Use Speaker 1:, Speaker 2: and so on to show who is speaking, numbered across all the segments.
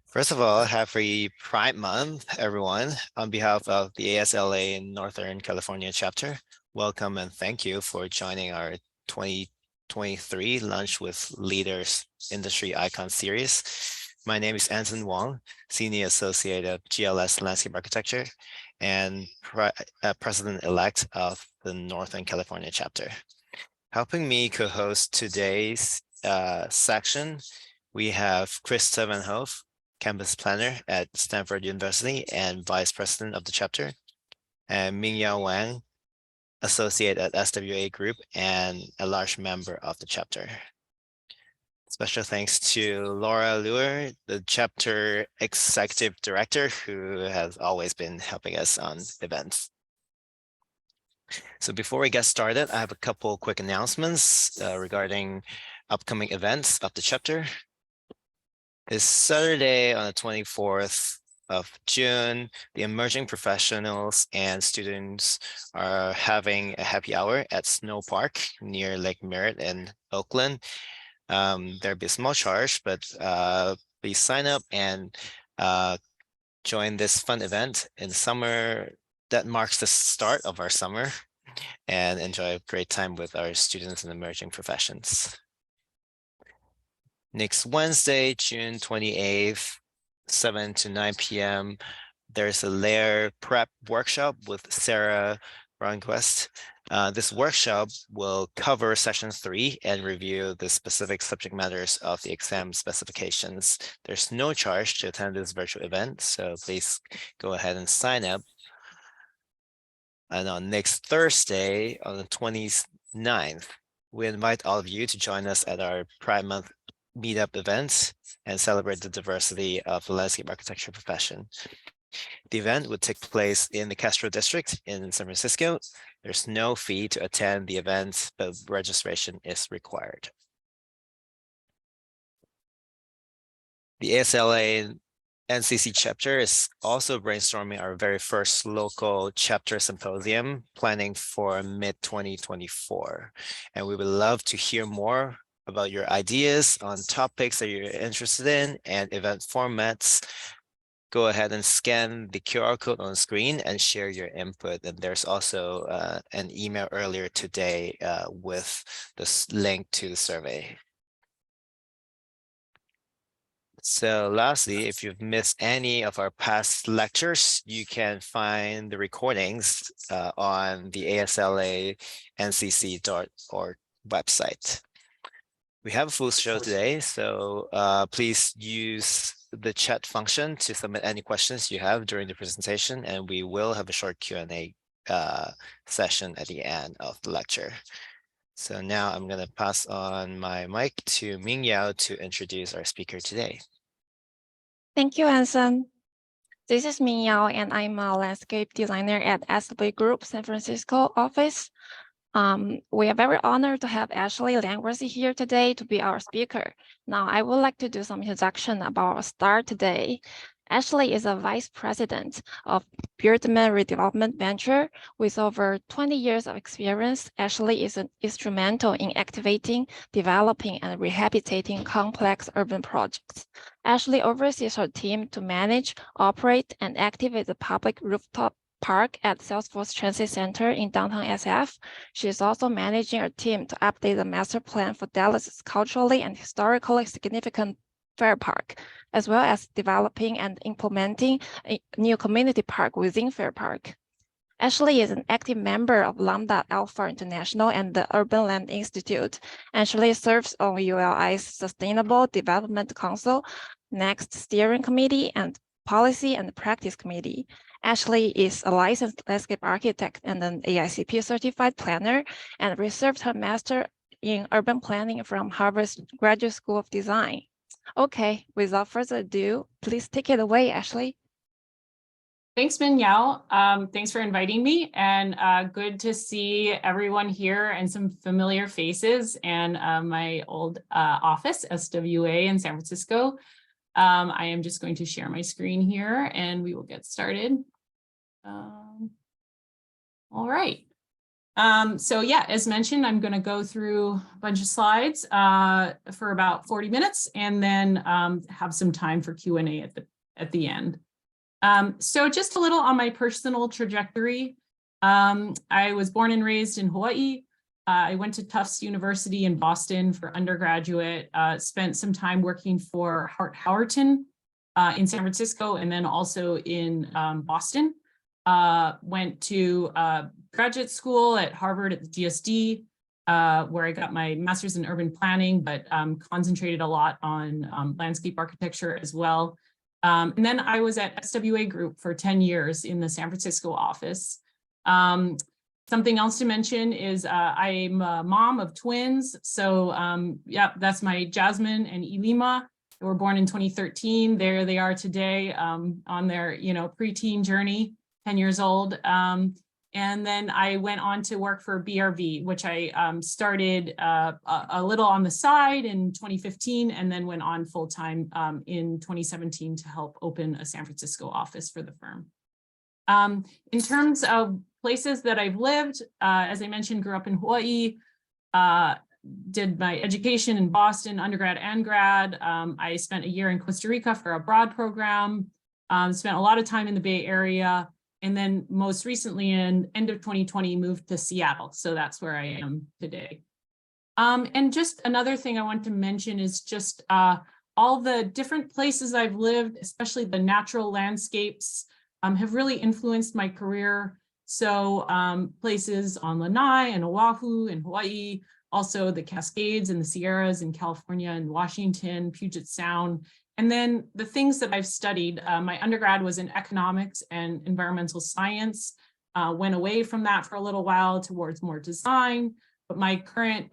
Speaker 1: First of all, happy Pride Month, everyone. On behalf of the ASLA in Northern California chapter, welcome and thank you for joining our 2023 Lunch with Leaders Industry Icon Series. My name is Anson Wong, Senior Associate of GLS Landscape Architecture and President-elect of the Northern California chapter. Helping me co-host today's section, we have Krista Van Hoof, Campus Planner at Stanford University and Vice President of the chapter, and Mingyao Wang, Associate at SWA Group and a large member of the chapter. Special thanks to Laura Luer, the chapter executive director, who has always been helping us on events. So before we get started, I have a couple quick announcements regarding upcoming events of the chapter. This Saturday on the 24th of June, the emerging professionals and students are having a happy hour at Snow Park near Lake Merritt in Oakland. There'll be a small charge, but please sign up and join this fun event in summer that marks the start of our summer, and enjoy a great time with our students in emerging professions. Next Wednesday, June 28th, 7 to 9 p.m., there's a layer prep workshop with Sarah Ronquist. This workshop will cover session 3 and review the specific subject matters of the exam specifications. There's no charge to attend this virtual event, so please go ahead and sign up. And on next Thursday, on the 29th, we invite all of you to join us at our Pride Month meetup events and celebrate the diversity of the landscape architecture profession. The event would take place in the Castro district in San Francisco. There's no fee to attend the event, but registration is required. The ASLA NCC chapter is also brainstorming our very first local chapter symposium, planning for mid-2024. And we would love to hear more about your ideas on topics that you're interested in and event formats. Go ahead and scan the QR code on the screen and share your input. And there's also an email earlier today with this link to the survey. So lastly, if you've missed any of our past lectures, you can find the recordings on the ASLA-NCC.org website. We have a full show today, so please use the chat function to submit any questions you have during the presentation, and we will have a short Q&A session at the end of the lecture. So now I'm going to pass on my mic to Mingyao to introduce our speaker today.
Speaker 2: Thank you, Anson. This is Mingyao, and I'm a landscape designer at SW Group San Francisco office. We are very honored to have Ashley Langworthy here today to be our speaker. Now, I would like to do some introduction about our star today. Ashley is a vice president of Beardman Redevelopment Venture. With over 20 years of experience, Ashley is instrumental in activating, developing, and rehabilitating complex urban projects. Ashley oversees her team to manage, operate, and activate the public rooftop park at Salesforce Transit Center in downtown SF. She is also managing her team to update the master plan for Dallas's culturally and historically significant Fair Park, as well as developing and implementing a new community park within Fair Park. Ashley is an active member of Lambda Alpha International and the Urban Land Institute. Ashley serves on ULI's Sustainable Development Council, Next Steering Committee, and Policy and Practice Committee. Ashley is a licensed landscape architect and an AICP certified planner, and received her master in urban planning from Harvard's Graduate School of Design. Okay, without further ado, please take it away, Ashley.
Speaker 3: Thanks, Mingyao. Thanks for inviting me, and good to see everyone here and some familiar faces and my old office, SWA in San Francisco. I am just going to share my screen here and we will get started. All right. So yeah, as mentioned, I'm going to go through a bunch of slides for about 40 minutes and then have some time for Q&A at the end. So just a little on my personal trajectory. I was born and raised in Hawaii. I went to Tufts University in Boston for undergraduate, spent some time working for Hart-Howerton in San Francisco and then also in Boston. Went to graduate school at Harvard at the GSD, where I got my master's in urban planning, but concentrated a lot on landscape architecture as well. And then I was at SWA Group for 10 years in the San Francisco office. Something else to mention is I'm a mom of twins. So yeah, that's my Jasmine and Ilima. They were born in 2013. There they are today on their preteen journey, 10 years old. And then I went on to work for BRV, which I started a little on the side in 2015 and then went on full time in 2017 to help open a San Francisco office for the firm. In terms of places that I've lived, as I mentioned, grew up in Hawaii, did my education in Boston, undergrad and grad. I spent a year in Costa Rica for a broad program, spent a lot of time in the Bay Area, and then most recently in end of 2020 moved to Seattle. So that's where I am today. And just another thing I want to mention is just all the different places I've lived, especially the natural landscapes, have really influenced my career. So places on Lanai and Oahu and Hawaii, also the Cascades and the Sierras in California and Washington, Puget Sound. And then the things that I've studied, my undergrad was in economics and environmental science, went away from that for a little while towards more design, but my current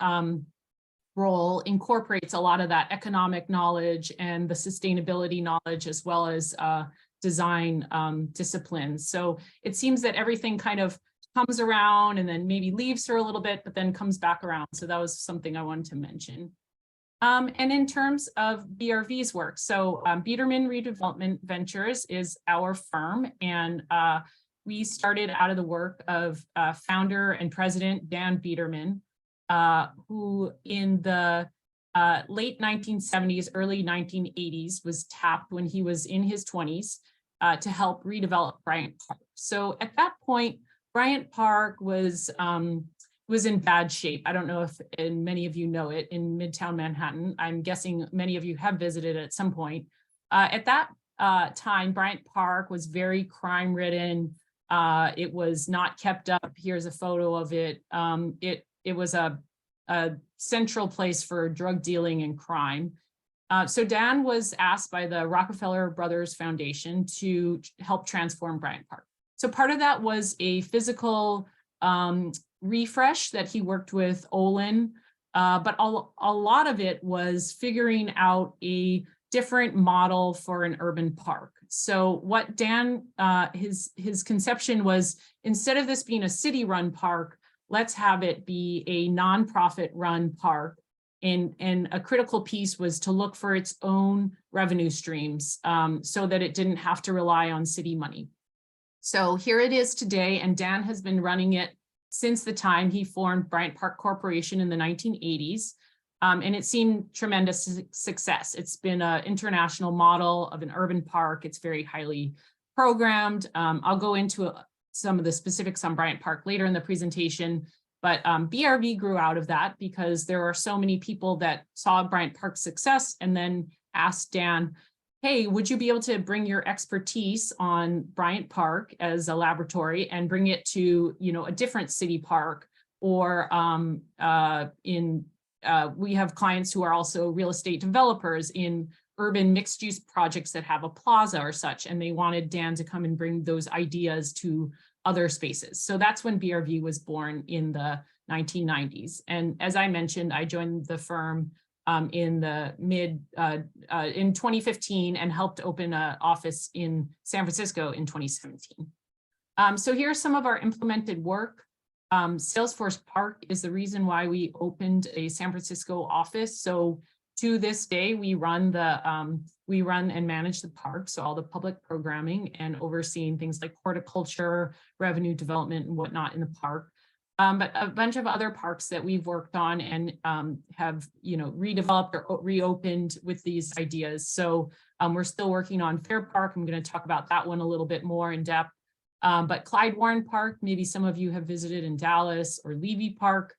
Speaker 3: role incorporates a lot of that economic knowledge and the sustainability knowledge as well as design disciplines. So it seems that everything kind of comes around and then maybe leaves for a little bit, but then comes back around. So that was something I wanted to mention. And in terms of BRV's work, so Biederman Redevelopment Ventures is our firm, and we started out of the work of founder and president Dan Biederman, who in the late 1970s, early 1980s was tapped when he was in his 20s to help redevelop Bryant Park. So at that point, Bryant Park was in bad shape. I don't know if many of you know it, in Midtown Manhattan. I'm guessing many of you have visited at some point. At that time, Bryant Park was very crime-ridden. It was not kept up. Here's a photo of it. It was a central place for drug dealing and crime. So Dan was asked by the Rockefeller Brothers Foundation to help transform Bryant Park. So part of that was a physical refresh that he worked with Olin, but a lot of it was figuring out a different model for an urban park. So what Dan, his conception was, instead of this being a city-run park, let's have it be a nonprofit-run park. And a critical piece was to look for its own revenue streams so that it didn't have to rely on city money. So here it is today, and Dan has been running it since the time he formed Bryant Park Corporation in the 1980s. And it's seen tremendous success. It's been an international model of an urban park. It's very highly programmed. I'll go into some of the specifics on Bryant Park later in the presentation, but BRV grew out of that because there are so many people that saw Bryant Park's success and then asked Dan, hey, would you be able to bring your expertise on Bryant Park as a laboratory and bring it to, a different city park? Or we have clients who are also real estate developers in urban mixed use projects that have a plaza or such, and they wanted Dan to come and bring those ideas to other spaces. So that's when BRV was born in the 1990s. And as I mentioned, I joined the firm in the in 2015 and helped open an office in San Francisco in 2017. So here's some of our implemented work. Salesforce Park is the reason why we opened a San Francisco office. So to this day, we run and manage the park, so all the public programming and overseeing things like horticulture, revenue development, and whatnot in the park. but a bunch of other parks that we've worked on and have, redeveloped or reopened with these ideas. So we're still working on Fair Park. I'm going to talk about that one a little bit more in depth. But Clyde Warren Park, maybe some of you have visited in Dallas, or Levy Park.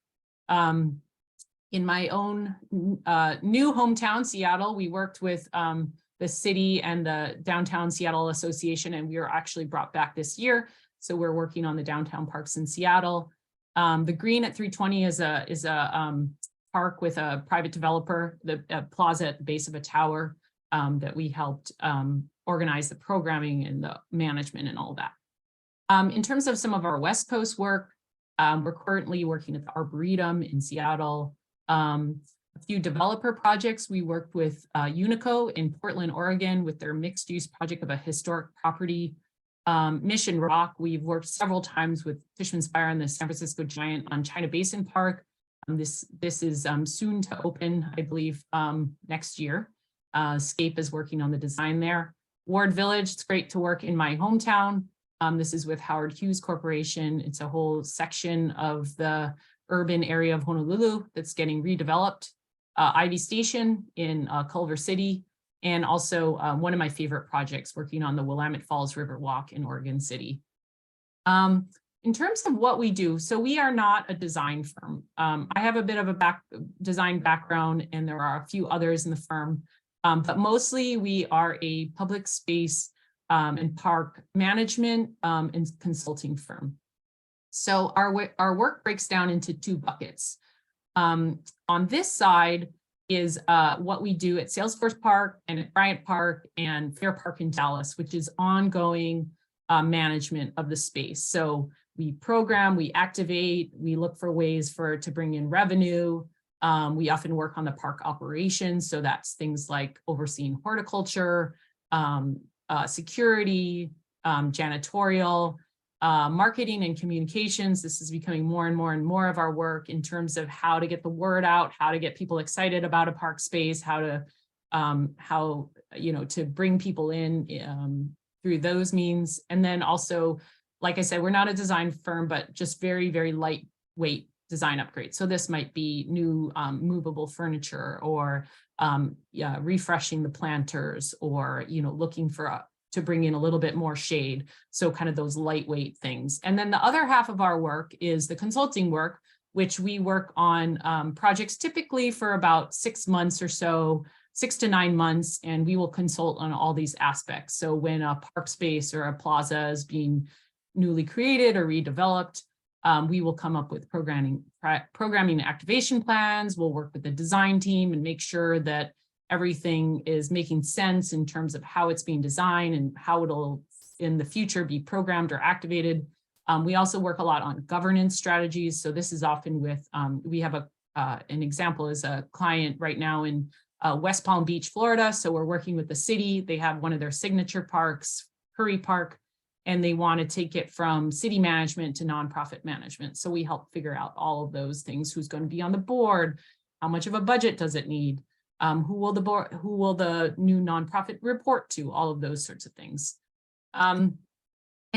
Speaker 3: In my own new hometown, Seattle, we worked with the city and the Downtown Seattle Association, and we were actually brought back this year. So we're working on the downtown parks in Seattle. The Green at 320 is a park with a private developer, the plaza at the base of a tower that we helped organize the programming and the management and all that. In terms of some of our West Coast work, we're currently working at the Arboretum in Seattle. A few developer projects. We worked with Unico in Portland, Oregon with their mixed use project of a historic property. Mission Rock, we've worked several times with Fishman's Fire and the San Francisco Giant on China Basin Park. This is soon to open, I believe, next year. Scape is working on the design there. Ward Village, it's great to work in my hometown. This is with Howard Hughes Corporation. It's a whole section of the urban area of Honolulu that's getting redeveloped. Ivy Station in Culver City, and also one of my favorite projects, working on the Willamette Falls River Walk in Oregon City. In terms of what we do, so we are not a design firm. I have a bit of a design background, and there are a few others in the firm, but mostly we are a public space and park management and consulting firm. So our work breaks down into two buckets. On this side is what we do at Salesforce Park and at Bryant Park and Fair Park in Dallas, which is ongoing management of the space. So we program, we activate, we look for ways to bring in revenue. We often work on the park operations. So that's things like overseeing horticulture, security, janitorial, marketing and communications. This is becoming more and more of our work in terms of how to get the word out, how to get people excited about a park space, how to bring people in through those means. And then also, like I said, we're not a design firm, but just very, very lightweight design upgrades. So this might be new movable furniture, or refreshing the planters, or looking for to bring in a little bit more shade. So kind of those lightweight things. And then the other half of our work is the consulting work, which we work on projects typically for about 6 months or so, 6 to 9 months, and we will consult on all these aspects. So when a park space or a plaza is being newly created or redeveloped, we will come up with programming and activation plans. We'll work with the design team and make sure that everything is making sense in terms of how it's being designed and how it'll in the future be programmed or activated. We also work a lot on governance strategies. So this is often with, we have an example is a client right now in West Palm Beach, Florida. So we're working with the city. They have one of their signature parks, Curry Park, and they want to take it from city management to nonprofit management. So we help figure out all of those things. Who's going to be on the board? How much of a budget does it need? Who will the new nonprofit report to? All of those sorts of things. And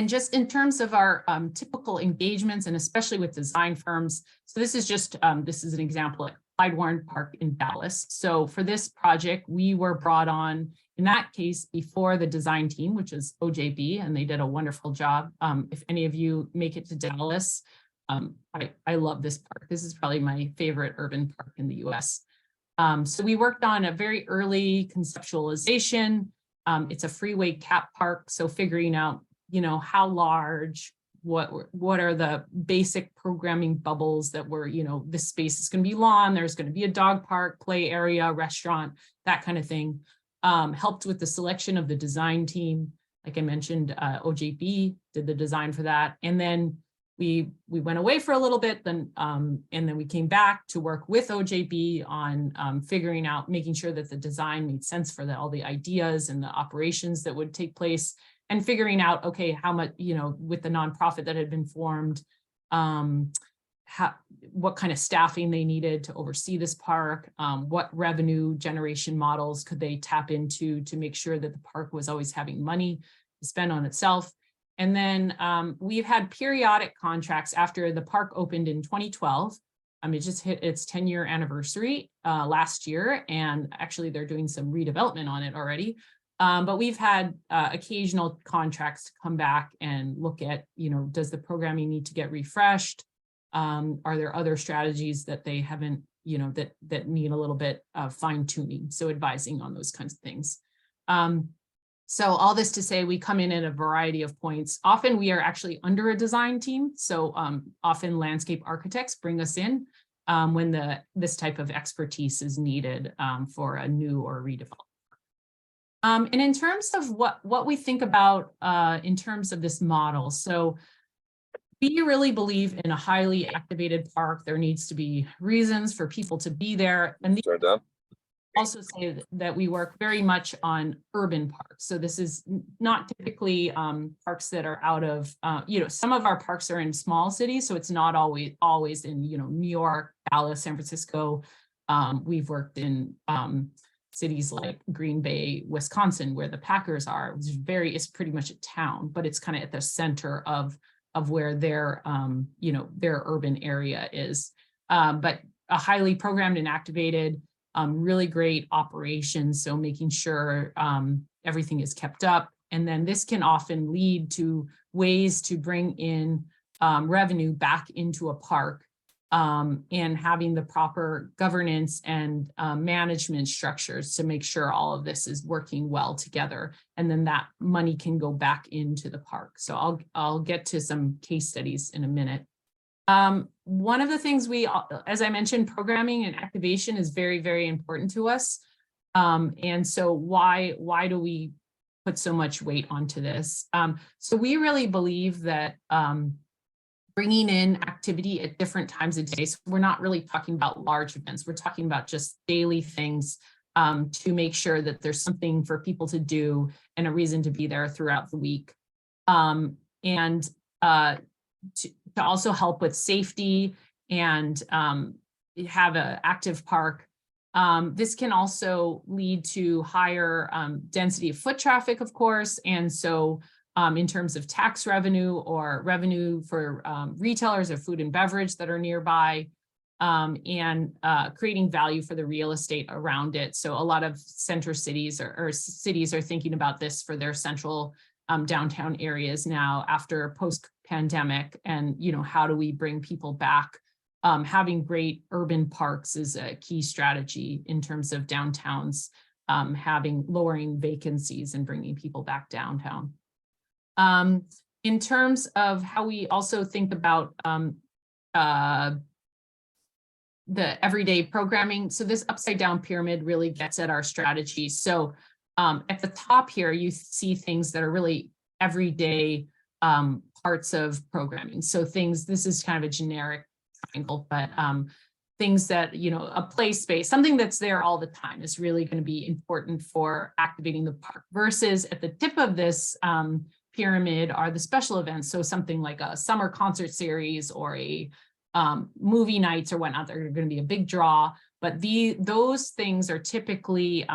Speaker 3: just in terms of our typical engagements, and especially with design firms, so this is just, this is an example at Clyde Warren Park in Dallas. So for this project, we were brought on, in that case, before the design team, which is OJB, and they did a wonderful job. If any of you make it to Dallas, I love this park. This is probably my favorite urban park in the US. So we worked on a very early conceptualization. It's a freeway cap park. So figuring out, how large, what are the basic programming bubbles that were, this space is going to be lawn, there's going to be a dog park, play area, restaurant, that kind of thing. Helped with the selection of the design team. Like I mentioned, OJB did the design for that. And then we went away for a little bit, and then we came back to work with OJB on figuring out, making sure that the design made sense for all the ideas and the operations that would take place, and figuring out, okay, how much, with the nonprofit that had been formed, what kind of staffing they needed to oversee this park, what revenue generation models could they tap into to make sure that the park was always having money to spend on itself. And then we've had periodic contracts after the park opened in 2012. It just hit its 10-year anniversary last year, and actually they're doing some redevelopment on it already. But we've had occasional contracts to come back and look at, does the programming need to get refreshed? Are there other strategies that they haven't, that need a little bit of fine tuning? So advising on those kinds of things. So all this to say, we come in at a variety of points. Often we are actually under a design team. So often landscape architects bring us in when this type of expertise is needed for a new or redevelopment. And in terms of what we think about in terms of this model, so we really believe in a highly activated park. There needs to be reasons for people to be there. And these also say that we work very much on urban parks. So this is not typically parks that are out of, some of our parks are in small cities, so it's not always in, New York, Dallas, San Francisco. We've worked in cities like Green Bay, Wisconsin, where the Packers are. It's pretty much a town, but it's kind of at the center of where their urban area is. But a highly programmed and activated, really great operations. So making sure everything is kept up. And then this can often lead to ways to bring in revenue back into a park, and having the proper governance and management structures to make sure all of this is working well together. And then that money can go back into the park. So I'll get to some case studies in a minute. One of the things as I mentioned, programming and activation is very, very important to us. And so why do we put so much weight onto this? So we really believe that bringing in activity at different times of day. So we're not really talking about large events. We're talking about just daily things to make sure that there's something for people to do and a reason to be there throughout the week. To also help with safety and have an active park. This can also lead to higher density of foot traffic, of course. And so in terms of tax revenue or revenue for retailers of food and beverage that are nearby, and creating value for the real estate around it. So a lot of center cities or cities are thinking about this for their central downtown areas now after post-pandemic, and how do we bring people back? Having great urban parks is a key strategy in terms of downtowns, lowering vacancies and bringing people back downtown. In terms of how we also think about the everyday programming, so this upside down pyramid really gets at our strategy. So at the top here, you see things that are really everyday parts of programming. So this is kind of a generic triangle, but things that, a play space, something that's there all the time is really going to be important for activating the park, versus at the tip of this pyramid are the special events. So something like a summer concert series or a movie nights or whatnot, they're going to be a big draw. But those things are typically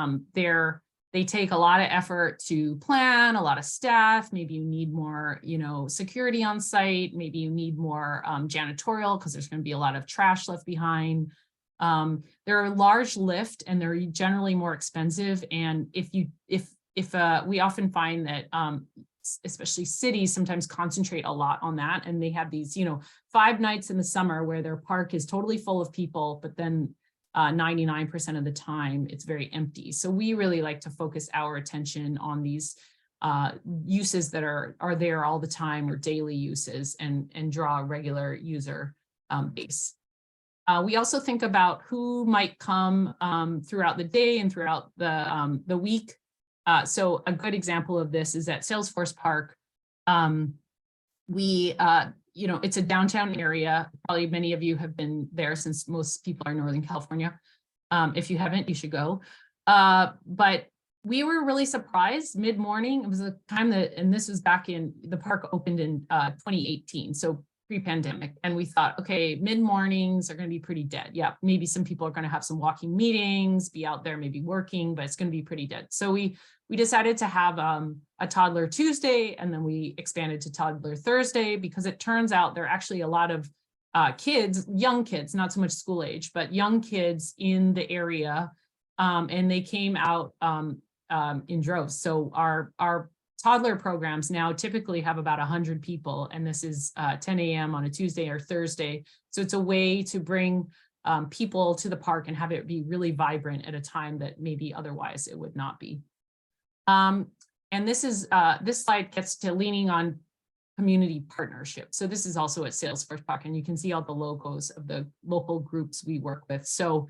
Speaker 3: they take a lot of effort to plan, a lot of staff. Maybe you need more, security on site. Maybe you need more janitorial because there's going to be a lot of trash left behind. They're a large lift and they're generally more expensive. And if we often find that especially cities sometimes concentrate a lot on that, and they have these 5 nights in the summer where their park is totally full of people, but then 99% of the time it's very empty. So we really like to focus our attention on these uses that are there all the time, or daily uses, and draw a regular user base. We also think about who might come throughout the day and throughout the week. So a good example of this is at Salesforce Park. It's a downtown area. Probably many of you have been there, since most people are in Northern California. If you haven't, you should go. But we were really surprised mid-morning. It was a time and this was back in, the park opened in 2018. So pre-pandemic. And we thought, okay, mid-mornings are going to be pretty dead. Yeah, maybe some people are going to have some walking meetings, be out there maybe working, but it's going to be pretty dead. So we decided to have a toddler Tuesday, and then we expanded to toddler Thursday, because it turns out there are actually a lot of kids, young kids, not so much school age, but young kids in the area. And they came out in droves. So our toddler programs now typically have about 100 people, and this is 10 a.m. on a Tuesday or Thursday. So it's a way to bring people to the park and have it be really vibrant at a time that maybe otherwise it would not be. And this slide gets to leaning on community partnership. So this is also at Salesforce Park, and you can see all the logos of the local groups we work with. So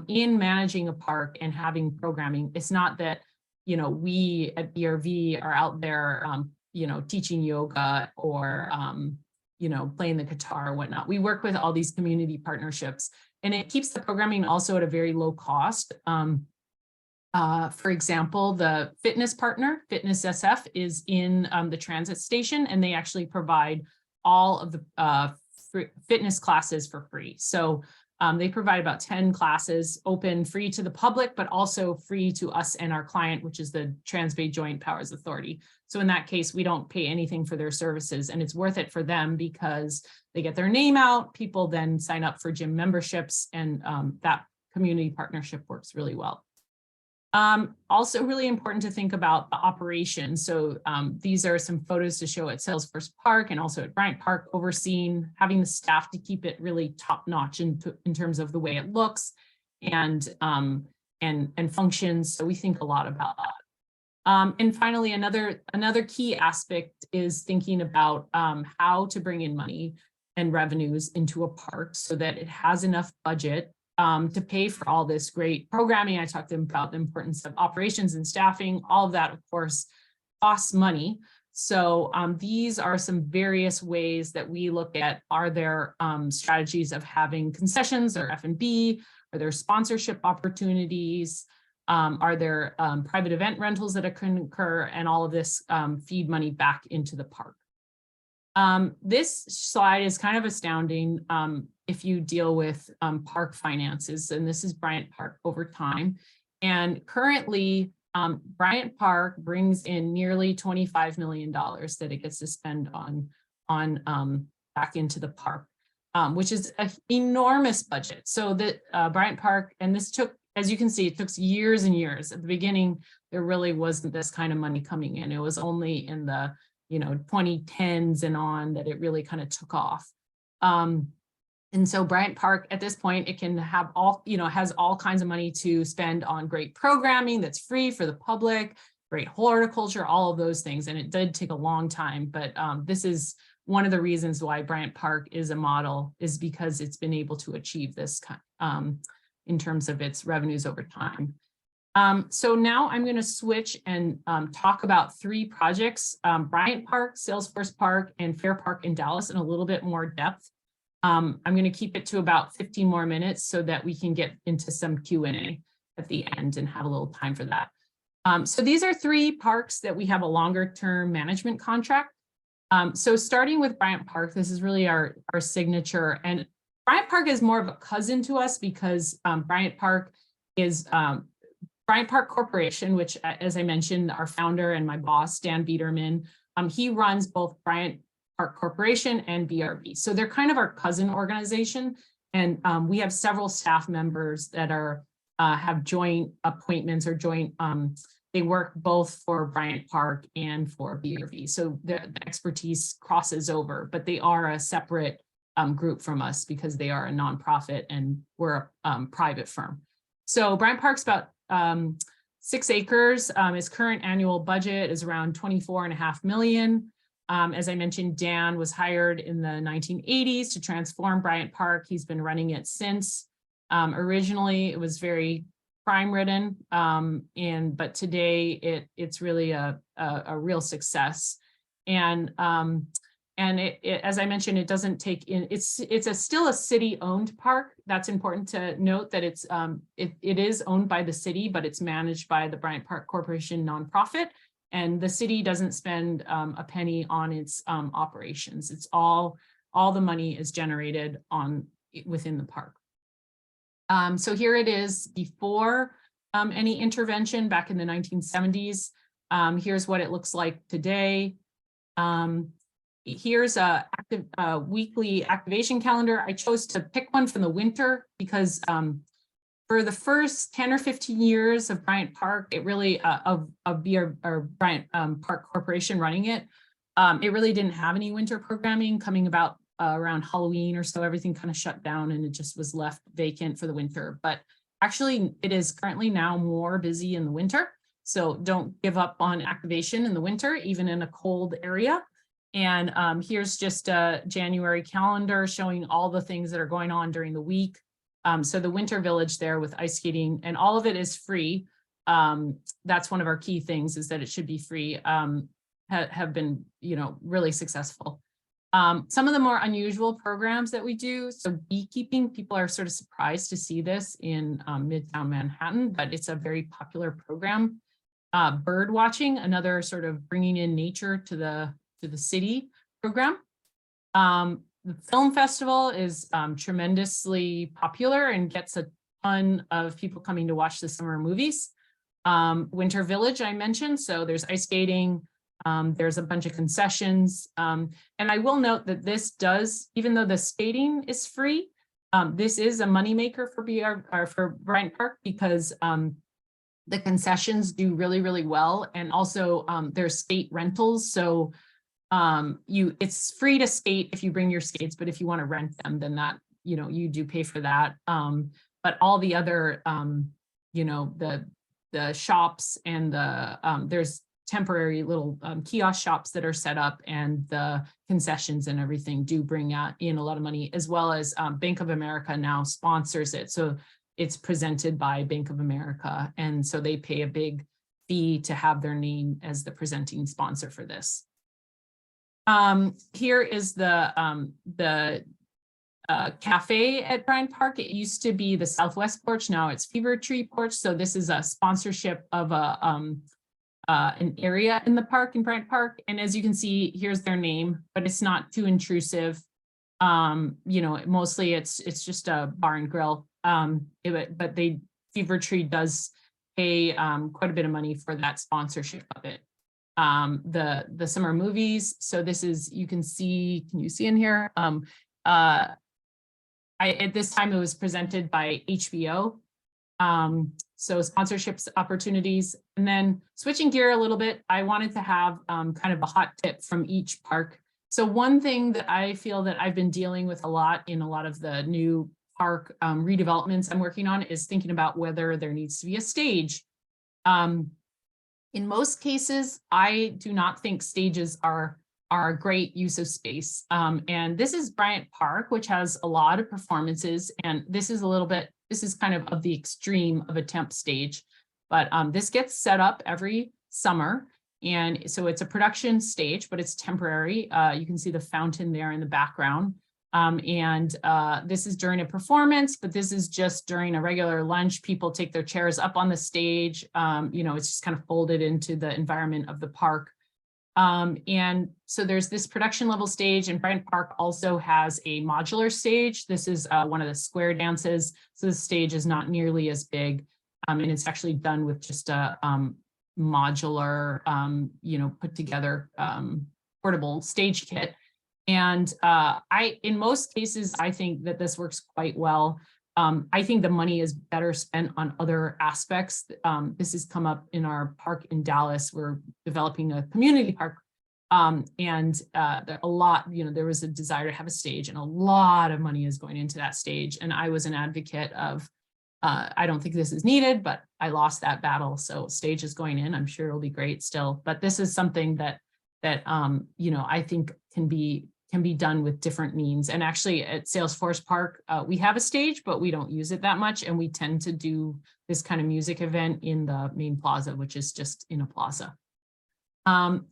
Speaker 3: in managing a park and having programming, it's not that, you know, we at BRV are out there, you know, teaching yoga or, you know, playing the guitar or whatnot. We work with all these community partnerships, and it keeps the programming also at a very low cost. For example, the fitness partner, Fitness SF, is in the transit station, and they actually provide all of the fitness classes for free. So they provide about 10 classes, open free to the public, but also free to us and our client, which is the Trans-Bay Joint Powers Authority. So in that case, we don't pay anything for their services, and it's worth it for them because they get their name out. People then sign up for gym memberships, and that community partnership works really well. Also really important to think about the operation. So these are some photos to show at Salesforce Park and also at Bryant Park, overseeing, having the staff to keep it really top notch in terms of the way it looks and functions. So we think a lot about that. And finally, another key aspect is thinking about how to bring in money and revenues into a park so that it has enough budget to pay for all this great programming. I talked to them about the importance of operations and staffing. All of that, of course, costs money. So these are some various ways that we look at, are there strategies of having concessions or F&B? Are there sponsorship opportunities? Are there private event rentals that can occur? And all of this feed money back into the park. This slide is kind of astounding if you deal with park finances, and this is Bryant Park over time. And currently, Bryant Park brings in nearly $25 million that it gets to spend on back into the park, which is an enormous budget. So that Bryant Park, and this took, as you can see, it took years and years. At the beginning, there really wasn't this kind of money coming in. It was only in the 2010s and on that it really kind of took off. And so Bryant Park at this point, it can have has all kinds of money to spend on great programming that's free for the public, great horticulture, all of those things. And it did take a long time, but this is one of the reasons why Bryant Park is a model, is because it's been able to achieve this in terms of its revenues over time. So now I'm going to switch and talk about 3 projects, Bryant Park, Salesforce Park, and Fair Park in Dallas in a little bit more depth. I'm going to keep it to about 15 more minutes so that we can get into some Q&A at the end and have a little time for that. So these are 3 parks that we have a longer term management contract. So starting with Bryant Park, this is really our signature, and Bryant Park is more of a cousin to us because Bryant Park is Bryant Park Corporation, which, as I mentioned, our founder and my boss, Dan Biederman, he runs both Bryant Park Corporation and BRV. So they're kind of our cousin organization. And we have several staff members that are have joint appointments or joint, they work both for Bryant Park and for BRV. So the expertise crosses over, but they are a separate group from us because they are a nonprofit and we're a private firm. So Bryant Park's about 6 acres. His current annual budget is around $24.5 million. As I mentioned, Dan was hired in the 1980s to transform Bryant Park. He's been running it since. Originally, it was very crime-ridden, but today it's really a real success. And as I mentioned, it doesn't take in, it's still a city-owned park. That's important to note that it is owned by the city, but it's managed by the Bryant Park Corporation nonprofit. And the city doesn't spend a penny on its operations. It's all all the money is generated within the park. So here it is before any intervention back in the 1970s. Here's what it looks like today. Here's a weekly activation calendar. I chose to pick one from the winter because for the first 10 or 15 years of Bryant Park, it really of Bryant Park Corporation running it, it really didn't have any winter programming. Coming about around Halloween or so, everything kind of shut down and it just was left vacant for the winter. But actually, it is currently now more busy in the winter. So don't give up on activation in the winter, even in a cold area. And here's just a January calendar showing all the things that are going on during the week. So the winter village there with ice skating, and all of it is free. That's one of our key things, is that it should be free, have been, really successful. Some of the more unusual programs that we do, so beekeeping, people are sort of surprised to see this in Midtown Manhattan, but it's a very popular program. Bird watching, another sort of bringing in nature to the city program. The film festival is tremendously popular and gets a ton of people coming to watch the summer movies. Winter Village, I mentioned, so there's ice skating, there's a bunch of concessions. And I will note that this does, even though the skating is free, this is a moneymaker for Bryant Park, because the concessions do really, really well. And also there's skate rentals. So it's free to skate if you bring your skates, but if you want to rent them, then that, you do pay for that. But all the other, the shops and there's temporary little kiosk shops that are set up, and the concessions and everything do bring in a lot of money, as well as Bank of America now sponsors it. So it's presented by Bank of America. And so they pay a big fee to have their name as the presenting sponsor for this. Here is the cafe at Bryant Park. It used to be the Southwest Porch. Now it's Fever Tree Porch. So this is a sponsorship of an area in the park, in Bryant Park. And as you can see, here's their name, but it's not too intrusive. Mostly it's just a bar and grill. But Fever Tree does pay quite a bit of money for that sponsorship of it. The summer movies. So this is, can you see in here? At this time it was presented by HBO. So sponsorships opportunities. And then switching gear a little bit, I wanted to have kind of a hot tip from each park. So one thing that I feel that I've been dealing with a lot in a lot of the new park redevelopments I'm working on is thinking about whether there needs to be a stage. In most cases, I do not think stages are a great use of space. And this is Bryant Park, which has a lot of performances. And this is kind of the extreme of a temp stage. But this gets set up every summer. And so it's a production stage, but it's temporary. You can see the fountain there in the background. This is during a performance, but this is just during a regular lunch. People take their chairs up on the stage. It's just kind of folded into the environment of the park. And so there's this production level stage, and Bryant Park also has a modular stage. This is one of the square dances. So the stage is not nearly as big. And it's actually done with just a modular, put together portable stage kit. And in most cases, I think that this works quite well. I think the money is better spent on other aspects. This has come up in our park in Dallas. We're developing a community park. There was a desire to have a stage, and a lot of money is going into that stage. And I was an advocate of, I don't think this is needed, but I lost that battle. So stage is going in. I'm sure it'll be great still. But this is something that I think can be done with different means. And actually at Salesforce Park, we have a stage, but we don't use it that much. And we tend to do this kind of music event in the main plaza, which is just in a plaza.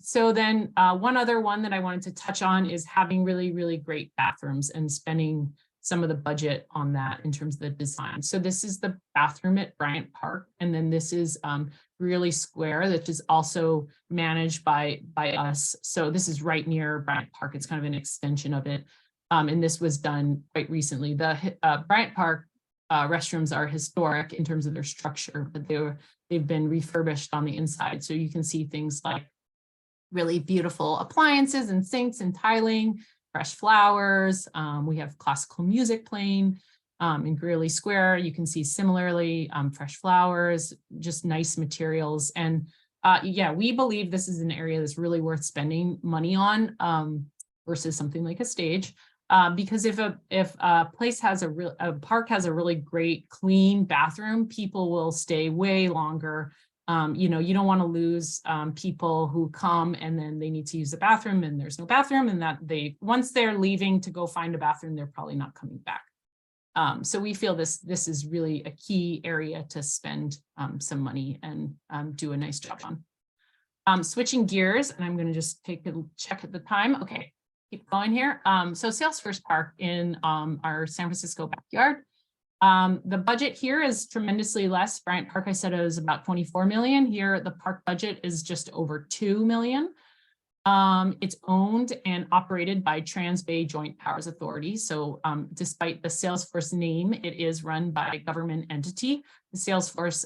Speaker 3: So then one other one that I wanted to touch on is having really, really great bathrooms and spending some of the budget on that in terms of the design. So this is the bathroom at Bryant Park. And then this is Really Square, that is also managed by us. So this is right near Bryant Park. It's kind of an extension of it. And this was done quite recently. The Bryant Park restrooms are historic in terms of their structure, but they've been refurbished on the inside. So you can see things like really beautiful appliances and sinks and tiling, fresh flowers. We have classical music playing in Greeley Square. You can see similarly fresh flowers, just nice materials. And yeah, we believe this is an area that's really worth spending money on versus something like a stage. Because if a place has a park has a really great clean bathroom, people will stay way longer. You know, you don't want to lose people who come and then they need to use the bathroom and there's no bathroom, and that once they're leaving to go find a bathroom, they're probably not coming back. So we feel this is really a key area to spend some money and do a nice job on. Switching gears, and I'm going to just take a check at the time. Okay. Keep going here. So Salesforce Park in our San Francisco backyard. The budget here is tremendously less. Bryant Park, I said it was about 24 million. Here, the park budget is just over 2 million. It's owned and operated by Trans-Bay Joint Powers Authority. So despite the Salesforce name, it is run by a government entity. The Salesforce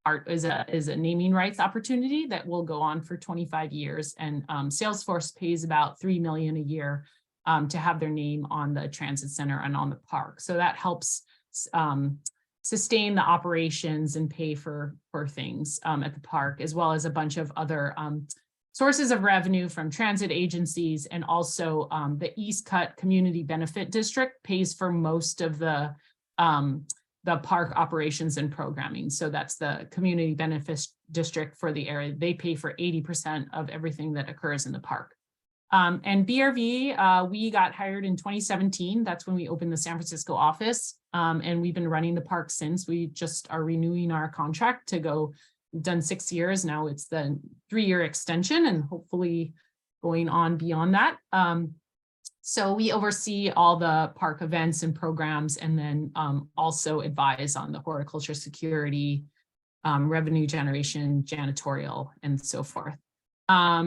Speaker 3: Art is a naming rights opportunity that will go on for 25 years. And Salesforce pays about $3 million a year to have their name on the transit center and on the park. So that helps sustain the operations and pay for things at the park, as well as a bunch of other sources of revenue from transit agencies. And also the East Cut Community Benefit District pays for most of the park operations and programming. So that's the community benefit district for the area. They pay for 80% of everything that occurs in the park. And BRV, we got hired in 2017. That's when we opened the San Francisco office. And we've been running the park since. We just are renewing our contract to go. We've done 6 years. Now it's the 3-year extension and hopefully going on beyond that. So we oversee all the park events and programs, and then also advise on the horticulture security, revenue generation, janitorial, and so forth.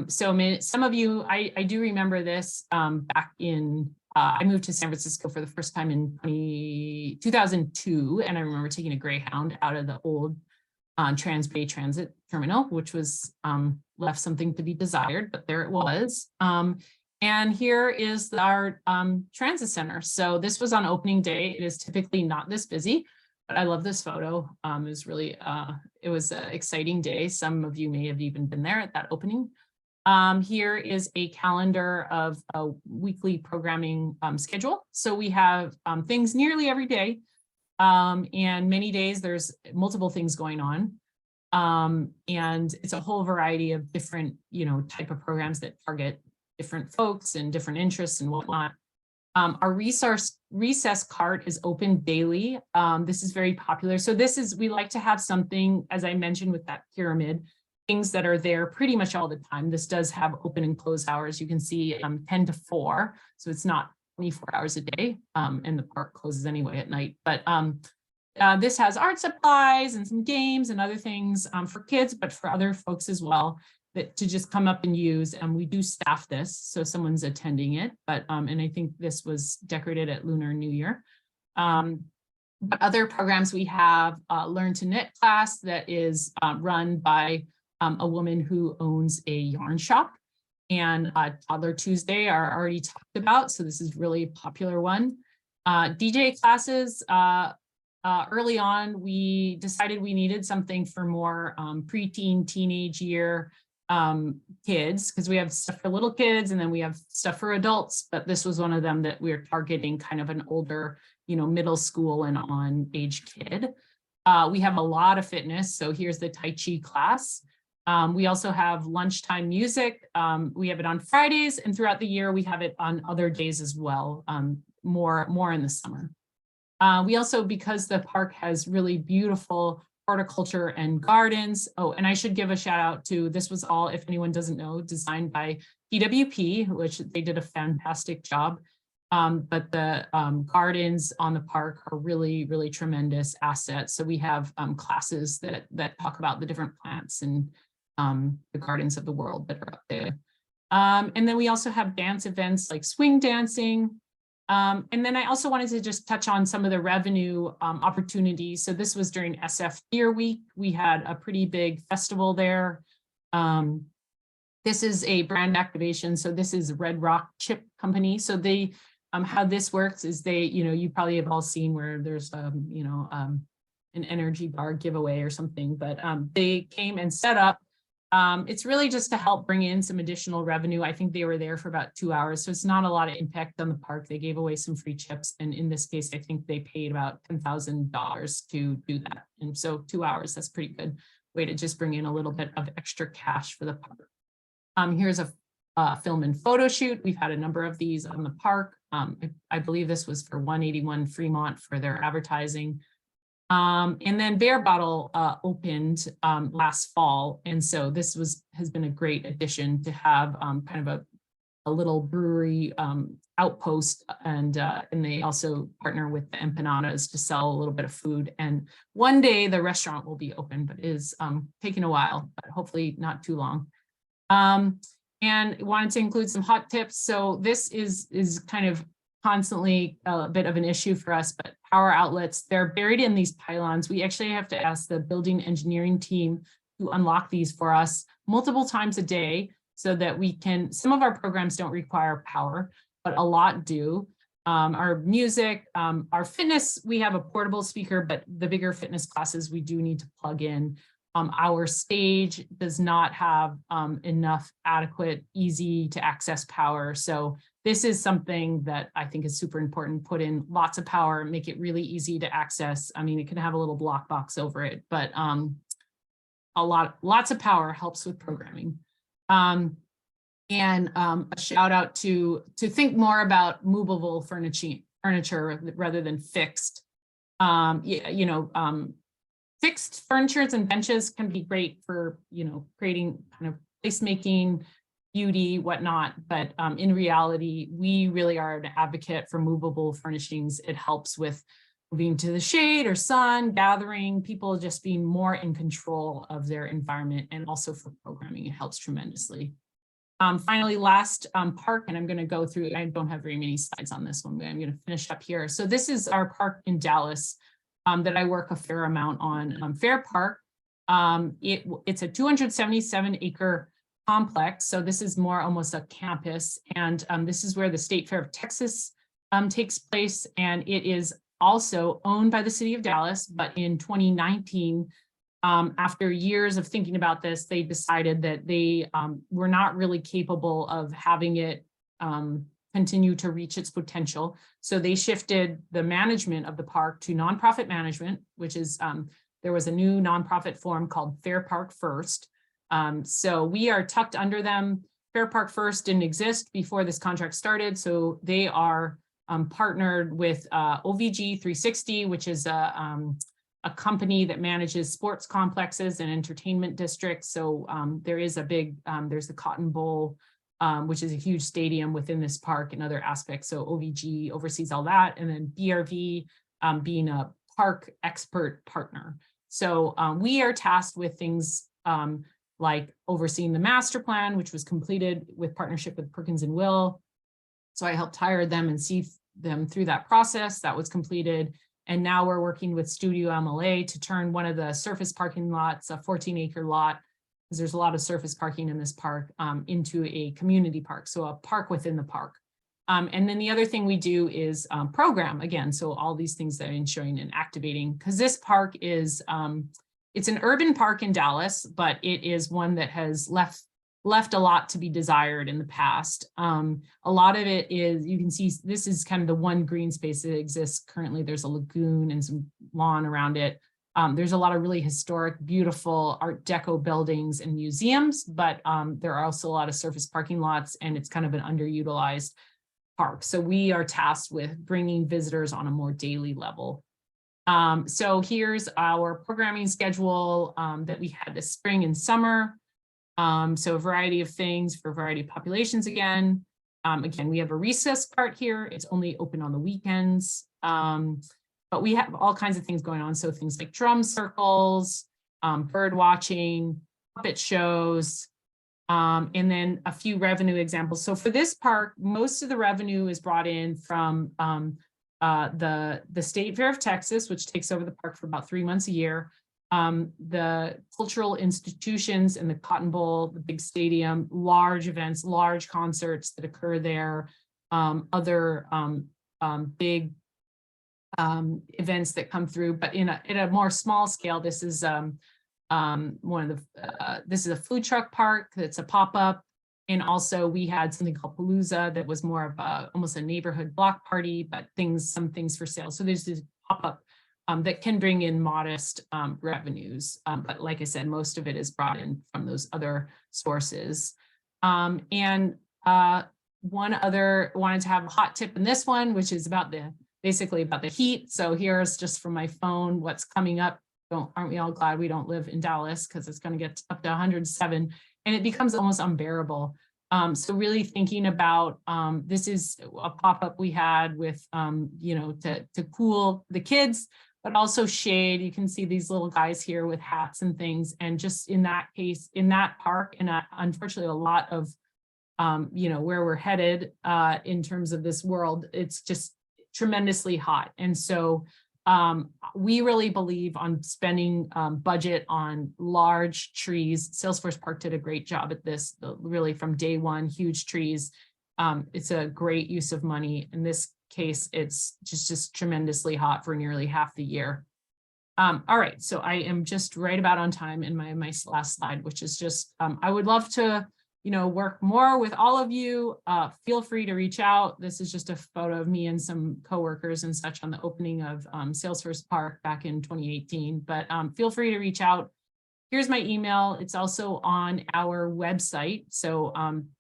Speaker 3: So some of you, I do remember this back in, I moved to San Francisco for the first time in 2002, and I remember taking a Greyhound out of the old Trans-Bay Transit Terminal, which was left something to be desired, but there it was. And here is our transit center. So this was on opening day. It is typically not this busy, but I love this photo. It was really, it was an exciting day. Some of you may have even been there at that opening. Here is a calendar of a weekly programming schedule. So we have things nearly every day. And many days there's multiple things going on. And it's a whole variety of different, type of programs that target different folks and different interests and whatnot. Our recess cart is open daily. This is very popular. So we like to have something, as I mentioned with that pyramid, things that are there pretty much all the time. This does have open and close hours. You can see 10 to 4. So it's not 24 hours a day, and the park closes anyway at night. But this has art supplies and some games and other things for kids, but for other folks as well, to just come up and use. And we do staff this, so someone's attending it. But and I think this was decorated at Lunar New Year. But other programs we have Learn to Knit class that is run by a woman who owns a yarn shop, and Toddler Tuesday are already talked about. So this is really a popular one. DJ classes. Early on, we decided we needed something for more preteen, teenage year kids, because we have stuff for little kids and then we have stuff for adults, but this was one of them that we're targeting kind of an older, middle school and on age kid. We have a lot of fitness. So here's the Tai Chi class. We also have lunchtime music. We have it on Fridays, and throughout the year, we have it on other days as well, more in the summer. We also, because the park has really beautiful horticulture and gardens. Oh, and I should give a shout out to, this was all, if anyone doesn't know, designed by PWP, which they did a fantastic job. But the gardens on the park are really, really tremendous assets. So we have classes that talk about the different plants and the gardens of the world that are up there. And then we also have dance events like swing dancing, And then I also wanted to just touch on some of the revenue opportunities. So this was during SF Beer Week. We had a pretty big festival there. This is a brand activation. So this is Red Rock Chip Company. So they, how this works is they, you probably have all seen where there's, an energy bar giveaway or something, but they came and set up. It's really just to help bring in some additional revenue. I think they were there for about 2 hours, so it's not a lot of impact on the park. They gave away some free chips, and in this case, I think they paid about $10,000 to do that. And so 2 hours, that's pretty good way to just bring in a little bit of extra cash for the park. Here's a film and photo shoot. We've had a number of these on the park. I believe this was for 181 Fremont for their advertising. And then Bear Bottle opened last fall. And so this has been a great addition to have kind of a little brewery outpost. And they also partner with the empanadas to sell a little bit of food. And one day the restaurant will be open, but it is taking a while, but hopefully not too long. And wanted to include some hot tips. So this is kind of constantly a bit of an issue for us, but power outlets, they're buried in these pylons. We actually have to ask the building engineering team to unlock these for us multiple times a day so that we can, some of our programs don't require power, but a lot do. Our music, our fitness, we have a portable speaker, but the bigger fitness classes, we do need to plug in. Our stage does not have enough adequate, easy to access power. So this is something that I think is super important. Put in lots of power, make it really easy to access. I mean, it can have a little block box over it, but lots of power helps with programming. And a shout out to think more about movable furniture rather than fixed. Fixed furnitures and benches can be great for, creating kind of placemaking, beauty, whatnot. But in reality, we really are an advocate for movable furnishings. It helps with moving to the shade or sun, gathering, people just being more in control of their environment, and also for programming, it helps tremendously. Finally, last park, and I'm going to go through, I don't have very many slides on this one, but I'm going to finish up here. So this is our park in Dallas. That I work a fair amount on. Fair Park, it's a 277-acre complex. So this is more almost a campus. And this is where the State Fair of Texas takes place. And it is also owned by the city of Dallas. But in 2019, after years of thinking about this, they decided that they were not really capable of having it continue to reach its potential. So they shifted the management of the park to nonprofit management, which is, there was a new nonprofit form called Fair Park First. So we are tucked under them. Fair Park First didn't exist before this contract started. So they are partnered with OVG 360, which is a company that manages sports complexes and entertainment districts. So there is a big, there's the Cotton Bowl, which is a huge stadium within this park and other aspects. So OVG oversees all that. And then BRV being a park expert partner. So we are tasked with things like overseeing the master plan, which was completed with partnership with Perkins and Will. So I helped hire them and see them through that process. That was completed. And now we're working with Studio MLA to turn one of the surface parking lots, a 14-acre lot, because there's a lot of surface parking in this park, into a community park, so a park within the park. And then the other thing we do is program again. So all these things that I'm showing and activating, because this park is, it's an urban park in Dallas, but it is one that has left a lot to be desired in the past. A lot of it is, you can see, this is kind of the one green space that exists currently. There's a lagoon and some lawn around it. There's a lot of really historic, beautiful Art Deco buildings and museums, but there are also a lot of surface parking lots, and it's kind of an underutilized park. So we are tasked with bringing visitors on a more daily level. So here's our programming schedule that we had this spring and summer. So a variety of things for a variety of populations again. Again, we have a recess part here. It's only open on the weekends. But we have all kinds of things going on. So things like drum circles, bird watching, puppet shows, And then a few revenue examples. So for this park, most of the revenue is brought in from the State Fair of Texas, which takes over the park for about 3 months a year. The cultural institutions and the Cotton Bowl, the big stadium, large events, large concerts that occur there, other big events that come through, but in a more small scale. This is this is a food truck park that's a pop-up. And also we had something called Palooza that was more of almost a neighborhood block party, but some things for sale. So there's this pop-up that can bring in modest revenues. But like I said, most of it is brought in from those other sources. One other, wanted to have a hot tip in this one, which is about basically about the heat. So here's just from my phone what's coming up. Aren't we all glad we don't live in Dallas, because it's going to get up to 107 and it becomes almost unbearable. So really thinking about, this is a pop-up we had with, to cool the kids, but also shade. You can see these little guys here with hats and things. And just in that case, in that park, and unfortunately a lot of, where we're headed in terms of this world, it's just tremendously hot. And so we really believe on spending budget on large trees. Salesforce Park did a great job at this, really from day one, huge trees. It's a great use of money. In this case, it's just tremendously hot for nearly half the year. All right, so I am just right about on time in my last slide, which is just, I would love to work more with all of you. Feel free to reach out. This is just a photo of me and some coworkers and such on the opening of Salesforce Park back in 2018, but feel free to reach out. Here's my email. It's also on our website, so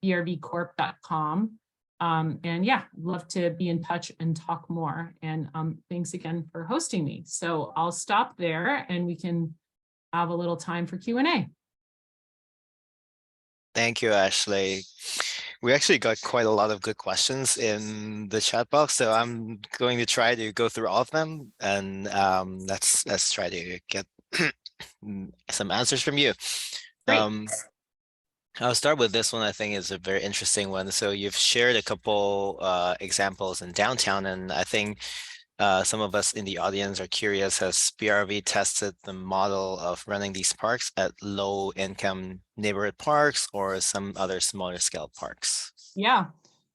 Speaker 3: brvcorp.com. And yeah, love to be in touch and talk more. And thanks again for hosting me. So I'll stop there and we can have a little time for Q&A.
Speaker 1: Thank you, Ashley. We actually got quite a lot of good questions in the chat box, so I'm going to try to go through all of them, and let's try to get some answers from you.
Speaker 3: Great.
Speaker 1: I'll start with this one. I think is a very interesting one. So you've shared a couple examples in downtown, and I think some of us in the audience are curious, has BRV tested the model of running these parks at low income neighborhood parks or some other smaller scale parks?
Speaker 3: Yeah,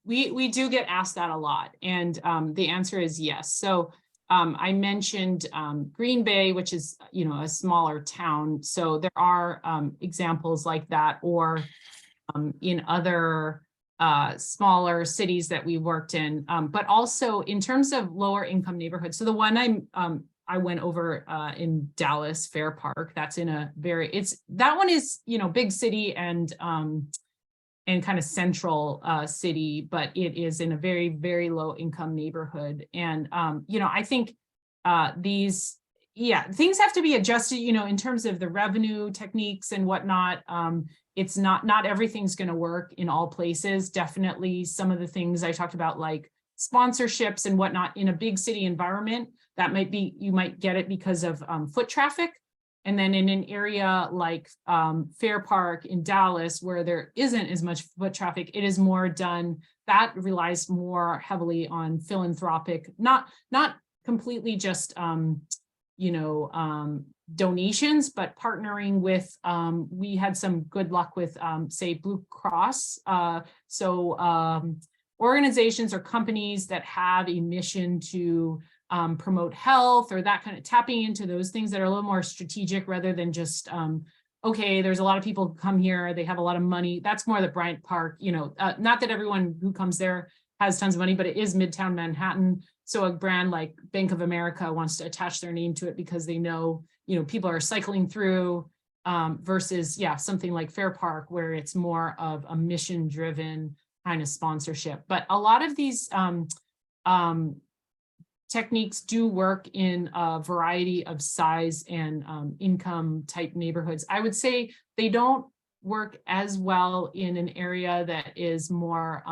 Speaker 3: we do get asked that a lot. And the answer is yes. So I mentioned Green Bay, which is, a smaller town. So there are examples like that, or in other smaller cities that we worked in, but also in terms of lower income neighborhoods. So the one I went over in Dallas Fair Park, that's in a that one is, big city and kind of central city, but it is in a very, very low income neighborhood. And, I think things have to be adjusted, in terms of the revenue techniques and whatnot. It's not everything's going to work in all places. Definitely some of the things I talked about, like sponsorships and whatnot in a big city environment, you might get it because of foot traffic. And then in an area like Fair Park in Dallas, where there isn't as much foot traffic, it is more done, that relies more heavily on philanthropic, not completely just, donations, but partnering with, we had some good luck with, say, Blue Cross. Organizations or companies that have a mission to promote health, or that kind of tapping into those things that are a little more strategic rather than just, okay, there's a lot of people who come here, they have a lot of money. That's more the Bryant Park, not that everyone who comes there has tons of money, but it is Midtown Manhattan. So a brand like Bank of America wants to attach their name to it because they know, people are cycling through, versus, something like Fair Park, where it's more of a mission-driven kind of sponsorship. But a lot of these techniques do work in a variety of size and income type neighborhoods. I would say they don't work as well in an area that is more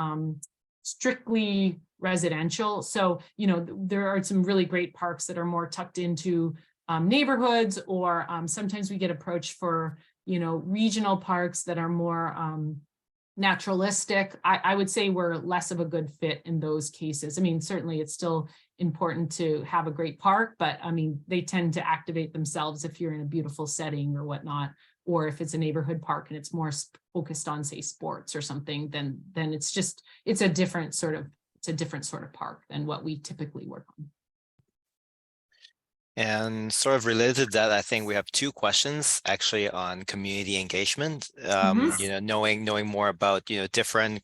Speaker 3: strictly residential. So, there are some really great parks that are more tucked into neighborhoods, or sometimes we get approached for regional parks that are more naturalistic, I would say we're less of a good fit in those cases. I mean, certainly it's still important to have a great park, but I mean, they tend to activate themselves if you're in a beautiful setting or whatnot, or if it's a neighborhood park and it's more focused on, say, sports or something, then it's a different sort of park than what we typically work on.
Speaker 1: And sort of related to that, I think we have two questions actually on community engagement. Knowing more about different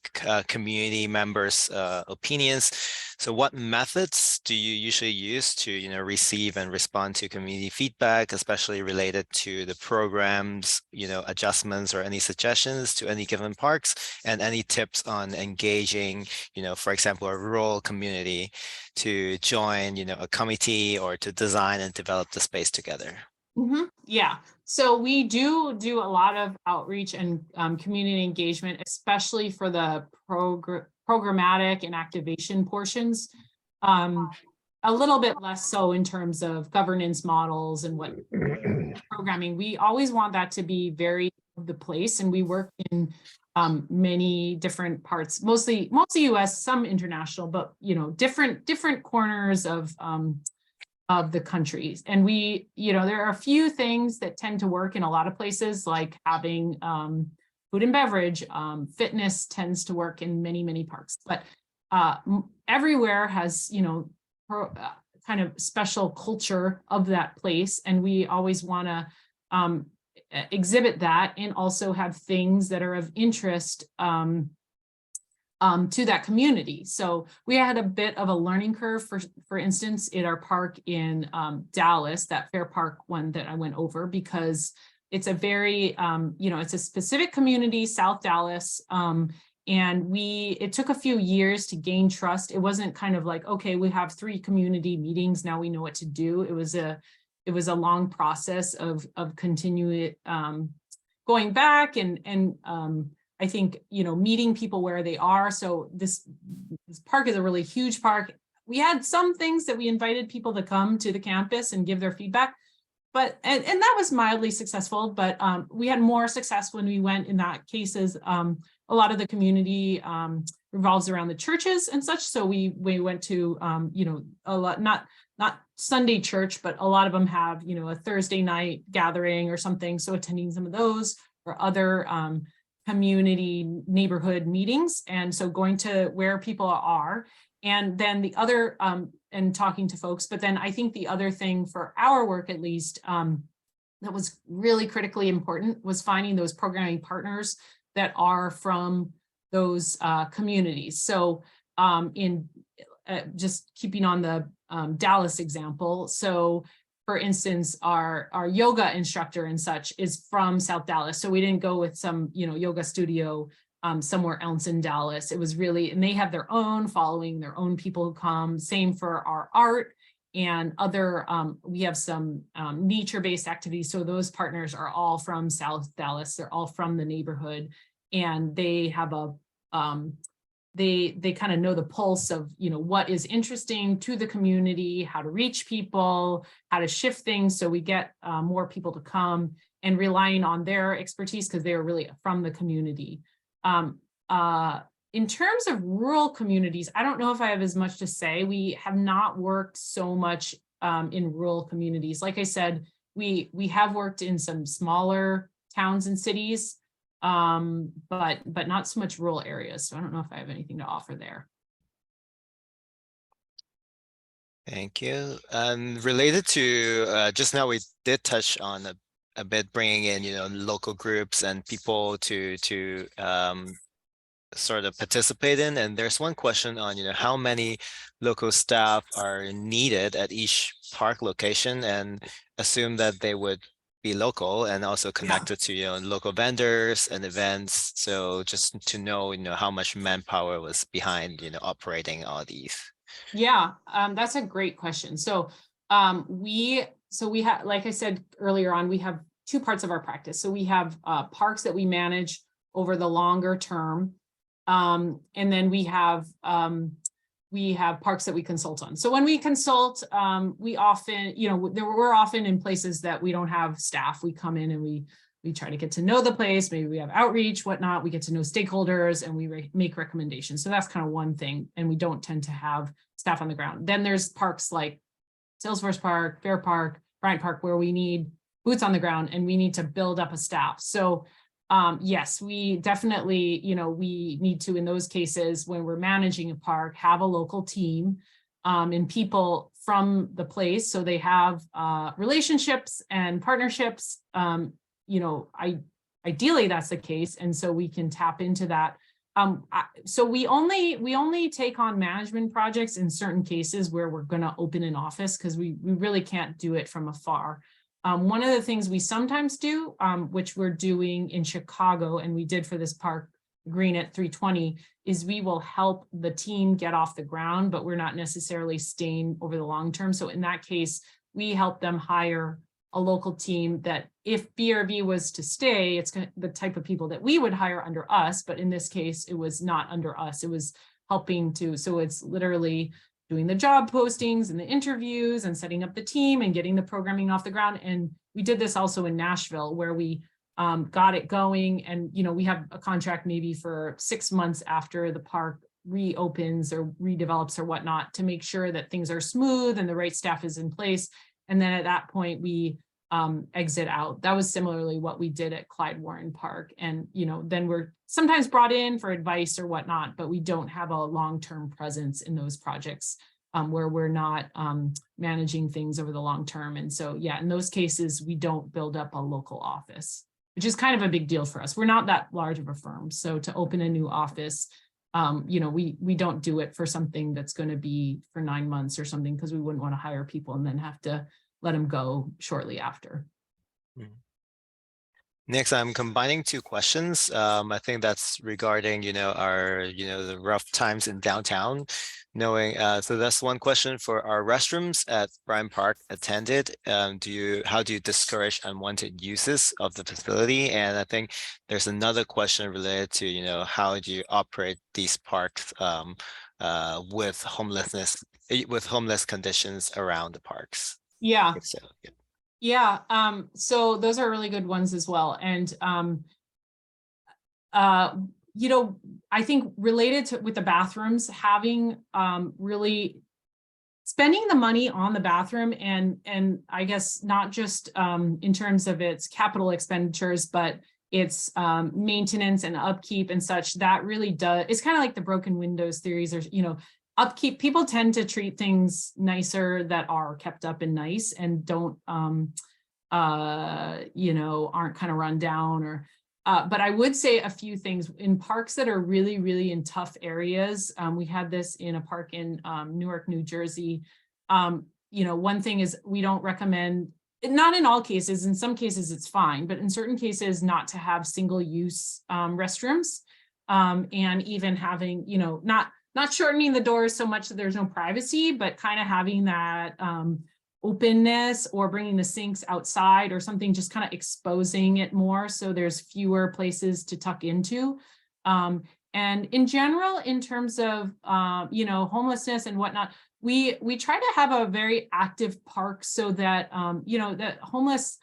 Speaker 1: community members' opinions. So, what methods do you usually use to receive and respond to community feedback, especially related to the programs, adjustments or any suggestions to any given parks, and any tips on engaging, for example, a rural community to join, a committee or to design and develop the space together?
Speaker 3: Yeah, so we do a lot of outreach and community engagement, especially for the programmatic and activation portions. A little bit less so in terms of governance models and what programming. We always want that to be very of the place, and we work in many different parts, mostly US, some international, but different corners of the countries. And we, there are a few things that tend to work in a lot of places, like having food and beverage. Fitness tends to work in many parks, but everywhere has kind of special culture of that place, and we always want to exhibit that and also have things that are of interest to that community. So we had a bit of a learning curve, for instance, in our park in Dallas, that Fair Park one that I went over, because it's a very, it's a specific community, South Dallas. And it took a few years to gain trust. It wasn't kind of like, okay, we have 3 community meetings, now we know what to do. It was a long process of continuing going back and I think, meeting people where they are. So this park is a really huge park. We had some things that we invited people to come to the campus and give their feedback, but and that was mildly successful, but we had more success when we went in that cases. A lot of the community revolves around the churches and such. So we went to, a lot, not Sunday church, but a lot of them have, a Thursday night gathering or something. So attending some of those or other community neighborhood meetings. And so going to where people are, and then the other, and talking to folks. But then I think the other thing for our work, at least, that was really critically important was finding those programming partners that are from those communities. So in just keeping on the Dallas example. So for instance, our yoga instructor and such is from South Dallas. So we didn't go with some, yoga studio somewhere else in Dallas. It was really, and they have their own following, their own people who come. Same for our art and other, we have some nature-based activities. So those partners are all from South Dallas. They're all from the neighborhood, and they have a, they kind of know the pulse of, what is interesting to the community, how to reach people, how to shift things. So we get more people to come, and relying on their expertise because they are really from the community. In terms of rural communities, I don't know if I have as much to say. We have not worked so much in rural communities. Like I said, we have worked in some smaller towns and cities, but not so much rural areas. So I don't know if I have anything to offer there.
Speaker 1: Thank you. Related to just now, we did touch on a bit bringing in local groups and people to sort of participate in. And there's one question on how many local staff are needed at each park location, and assume that they would be local and also connected to local vendors and events. So just to know how much manpower was behind operating all these.
Speaker 3: Yeah, that's a great question. So we have, like I said earlier on, we have 2 parts of our practice. So we have parks that we manage over the longer term, and then we have parks that we consult on. So when we consult, we often, we're often in places that we don't have staff. We come in and we we try to get to know the place. Maybe we have outreach, whatnot. We get to know stakeholders and we make recommendations. So that's kind of one thing. And we don't tend to have staff on the ground. Then there's parks like Salesforce Park, Fair Park, Bryant Park, where we need boots on the ground and we need to build up a staff. So yes, we definitely, we need to, in those cases, when we're managing a park, have a local team and people from the place. So they have relationships and partnerships. Ideally that's the case. And so we can tap into that. So we only take on management projects in certain cases where we're going to open an office because we really can't do it from afar. One of the things we sometimes do, which we're doing in Chicago, and we did for this park, Green at 320, is we will help the team get off the ground, but we're not necessarily staying over the long term. So in that case, we help them hire a local team that if BRV was to stay, it's the type of people that we would hire under us. But in this case, it was not under us. It was helping to, so it's literally doing the job postings and the interviews and setting up the team and getting the programming off the ground. And we did this also in Nashville where we got it going. And, we have a contract maybe for 6 months after the park reopens or redevelops or whatnot to make sure that things are smooth and the right staff is in place. And then at that point, we exit out. That was similarly what we did at Clyde Warren Park. And, then we're sometimes brought in for advice or whatnot, but we don't have a long-term presence in those projects where we're not managing things over the long term. And so, yeah, in those cases, we don't build up a local office, which is kind of a big deal for us. We're not that large of a firm. So to open a new office, we don't do it for something that's going to be for 9 months or something, because we wouldn't want to hire people and then have to let them go shortly after.
Speaker 1: Next, I'm combining two questions. I think that's regarding, our, the rough times in downtown. So that's one question for our restrooms at Bryant Park attended. How do you discourage unwanted uses of the facility? And I think there's another question related to, how do you operate these parks with homeless conditions around the parks?
Speaker 3: Yeah.
Speaker 1: So, yeah.
Speaker 3: Yeah, so those are really good ones as well. And, I think related to with the bathrooms, having really spending the money on the bathroom and I guess not just in terms of its capital expenditures, but its maintenance and upkeep and such, that really does, it's kind of like the broken windows theories or, upkeep. People tend to treat things nicer that are kept up and nice and don't, aren't kind of run down or, but I would say a few things in parks that are really, really in tough areas. We had this in a park in Newark, New Jersey. One thing is we don't recommend, not in all cases, in some cases it's fine, but in certain cases not to have single use restrooms and even having, not shortening the doors so much that there's no privacy, but kind of having that openness or bringing the sinks outside or something, just kind of exposing it more so there's fewer places to tuck into. And in general, in terms of, homelessness and whatnot, we try to have a very active park so that, that homeless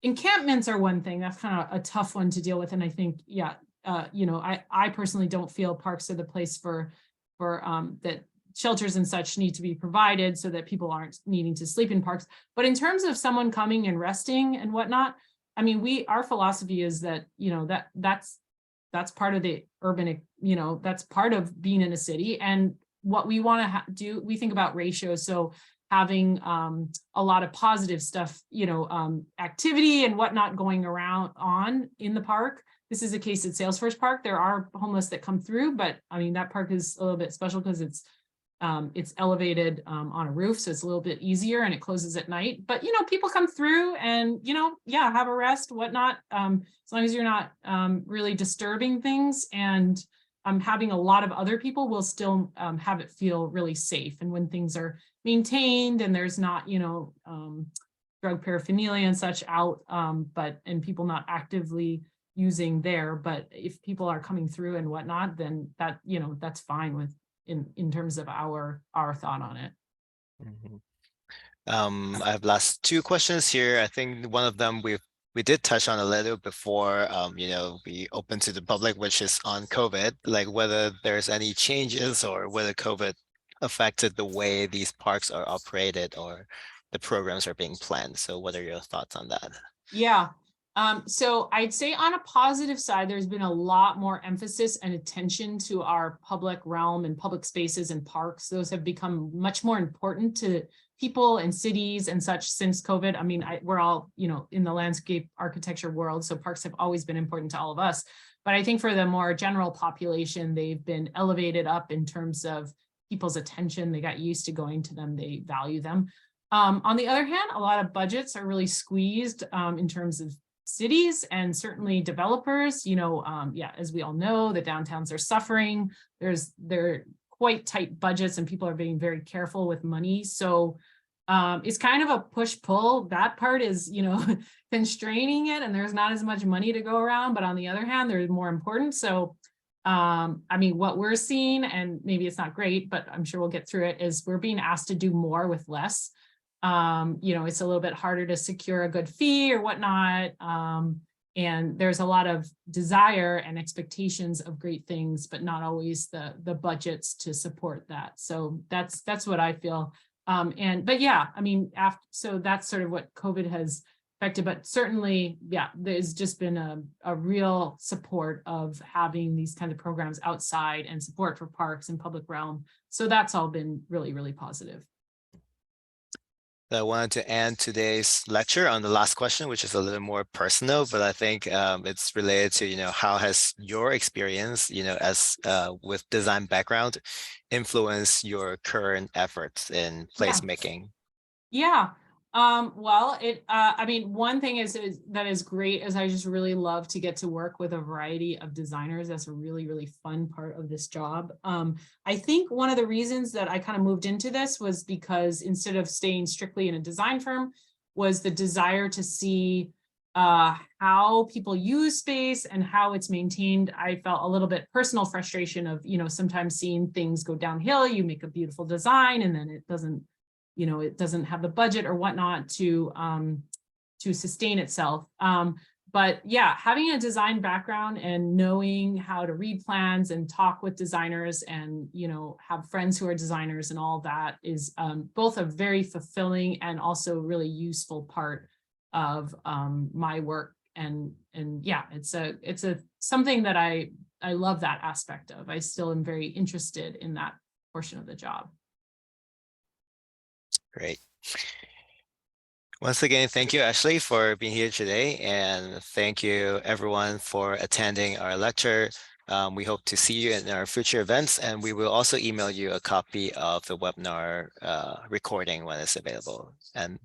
Speaker 3: encampments are one thing. That's kind of a tough one to deal with. And I think, yeah, I personally don't feel parks are the place for that shelters and such need to be provided so that people aren't needing to sleep in parks. But in terms of someone coming and resting and whatnot, I mean, our philosophy is that, that's part of the urban, that's part of being in a city. And what we want to do, we think about ratios. So having a lot of positive stuff, activity and whatnot going around in the park. This is a case at Salesforce Park. There are homeless that come through, but I mean, that park is a little bit special because it's elevated on a roof. So it's a little bit easier and it closes at night, but people come through and, yeah, have a rest, whatnot. As long as you're not really disturbing things and having a lot of other people will still have it feel really safe. And when things are maintained and there's not, drug paraphernalia and such out, and people not actively using there, but if people are coming through and whatnot, then that, that's fine with in terms of our thought on it.
Speaker 1: I have last two questions here. I think one of them we've we did touch on a little before, we opened to the public, which is on COVID, like whether there's any changes or whether COVID affected the way these parks are operated or the programs are being planned. So what are your thoughts on that?
Speaker 3: Yeah. So I'd say on a positive side, there's been a lot more emphasis and attention to our public realm and public spaces and parks. Those have become much more important to people and cities and such since COVID. I mean, we're all, in the landscape architecture world, so parks have always been important to all of us. But I think for the more general population, they've been elevated up in terms of people's attention. They got used to going to them. They value them. On the other hand, a lot of budgets are really squeezed in terms of cities and certainly developers. As we all know, the downtowns are suffering. They're quite tight budgets and people are being very careful with money. So it's kind of a push-pull. That part is, constraining it, and there's not as much money to go around. But on the other hand, there's more important. So what we're seeing, and maybe it's not great, but I'm sure we'll get through it, is we're being asked to do more with less. It's a little bit harder to secure a good fee or whatnot. And there's a lot of desire and expectations of great things, but not always the budgets to support that. So that's what I feel. So that's sort of what COVID has affected, but certainly, there's just been a real support of having these kinds of programs outside and support for parks and public realm. So that's all been really, really positive.
Speaker 1: I wanted to end today's lecture on the last question, which is a little more personal, but I think it's related to, how has your experience, as with design background influenced your current efforts in placemaking?
Speaker 3: Yeah. One thing that is great is I just really love to get to work with a variety of designers. That's a really, really fun part of this job. I think one of the reasons that I kind of moved into this was because instead of staying strictly in a design firm, was the desire to see how people use space and how it's maintained. I felt a little bit personal frustration of, sometimes seeing things go downhill. You make a beautiful design and then it doesn't have the budget or whatnot to sustain itself. But yeah, having a design background and knowing how to read plans and talk with designers and, have friends who are designers and all that is both a very fulfilling and also really useful part of my work. And yeah, it's something that I love that aspect of. I still am very interested in that portion of the job.
Speaker 1: Great. Once again, thank you, Ashley, for being here today. And thank you, everyone, for attending our lecture. We hope to see you in our future events, and we will also email you a copy of the webinar recording when it's available. And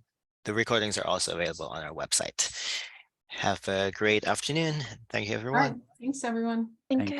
Speaker 1: the recordings are also available on our website. Have a great afternoon. Thank you, everyone.
Speaker 3: All right. Thanks, everyone.
Speaker 2: Thank you.